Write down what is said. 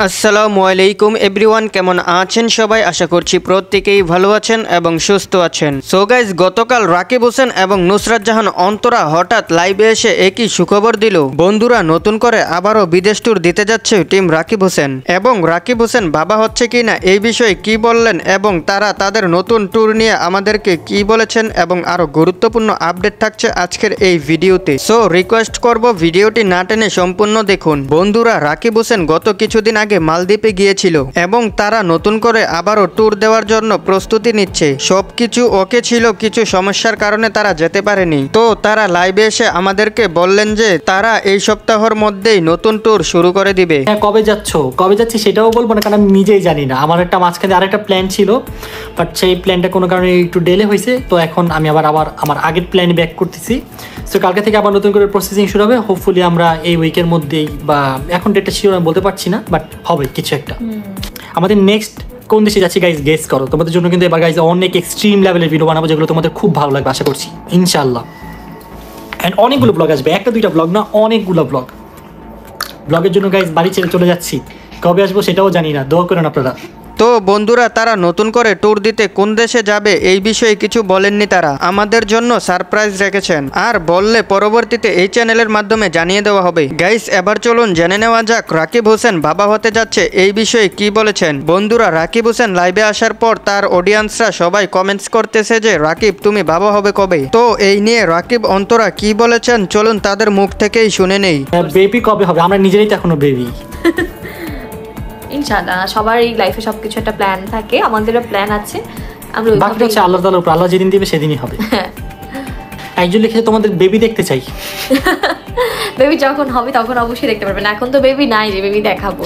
আসসালামু আলাইকুম এভরিওয়ান, কেমন আছেন সবাই? আশা করছি প্রত্যেকেই ভালো আছেন এবং সুস্থ আছেন। সো গাইস, গতকাল রাকিব হোসেন এবং নুসরাত জাহান অন্তরা হঠাৎ লাইভে এসে একই সুখবর দিল। বন্ধুরা, নতুন করে আবারও বিদেশ ট্যুর দিতে যাচ্ছে টিম রাকিব হোসেন। এবং রাকিব হোসেন বাবা হচ্ছে কিনা এই বিষয়ে কি বললেন এবং তারা তাদের নতুন ট্যুর নিয়ে আমাদেরকে কি বলেছেন এবং আরো গুরুত্বপূর্ণ আপডেট থাকছে আজকের এই ভিডিওতে। সো রিকোয়েস্ট করব ভিডিওটি না টেনে সম্পূর্ণ দেখুন। বন্ধুরা, রাকিব হোসেন গত কিছুদিন আগে মালদ্বীপে গিয়েছিল এবং তারা নতুন করে আবারও ট্যুর দেওয়ার জন্য প্রস্তুতি নিচ্ছে। সবকিছু ওকে ছিল, কিছু সমস্যার কারণে তারা যেতে পারেনি। তো তারা লাইভে এসে আমাদেরকে বললেন যে তারা এই সপ্তাহের মধ্যেই নতুন ট্যুর শুরু করে দিবে। হ্যাঁ, কবে যাচ্ছি সেটাও বলবো না, কারণ আমি নিজেই জানি না। আমার একটা মাঝখানে আরেকটা প্ল্যান ছিল, বাট সেই প্ল্যানটা কোনো কারণে একটু ডিলে হয়েছে। তো এখন আমি আবার আমার আগের প্ল্যানে ব্যাক করতেছি। সো কালকে থেকে আবার নতুন করে প্রসেসিং শুরু হবে। হোপফুলি আমরা এই উইকের মধ্যেই, বা এখন ডেটটা শিওর আমি বলতে পারছি না, বাট হবে কিছু একটা। আমাদের নেক্সট কোন দেশে যাচ্ছি গাইজ গেস করো। তোমাদের জন্য কিন্তু এবার গাইজ অনেক এক্সট্রিম লেভেলের ভিডিও বানাবো, যেগুলো তোমাদের খুব ভালো লাগবে আশা করছি, ইনশাআল্লাহ। অ্যান্ড অনেকগুলো ব্লগ আসবে, একটা দুইটা ব্লগ না, অনেকগুলো ব্লগের জন্য গাইজ বাড়ি ছেড়ে চলে যাচ্ছি। কবে আসবো সেটাও জানি না, দোয়া করেন আপনারা। তো বন্ধুরা, তারা নতুন করে ট্যুর দিতে কোন দেশে যাবে এই বিষয়ে কিছু বলেননি। তারা আমাদের জন্য সারপ্রাইজ রেখেছেন, আর বললে পরবর্তীতে এই চ্যানেলের মাধ্যমে জানিয়ে দেওয়া হবে। গাইস, এবার চলুন জেনে নেওয়া যাক রাকিব হোসেন বাবা হতে যাচ্ছে এই বিষয়ে কি বলেছেন। বন্ধুরা, রাকিব হোসেন লাইভে আসার পর তার অডিয়েন্সরা সবাই কমেন্টস করতেছে যে রাকিব তুমি বাবা হবে কবে। তো এই নিয়ে রাকিব অন্তরা কি বলেছেন চলুন তাদের মুখ থেকেই শুনে নেই। বেবি কবে হবে? আমরা নিজেরাই তো এখনো বেবি। ইনশাআল্লাহ, সবার এই লাইফে সবকিছু একটা প্ল্যান থাকে, আমাদেরও প্ল্যান আছে। আমরা বাকি হচ্ছে আল্লাহ তাআলার উপর, আল্লাহ যেদিন দিবে সেদিনই হবে। একজন লিখে তোমাদের বেবি দেখতে চাই। বেবি যখন হবে তখন অবশ্যই দেখতে পারবেন, এখন তো বেবি নাই যে বেবি দেখাবো।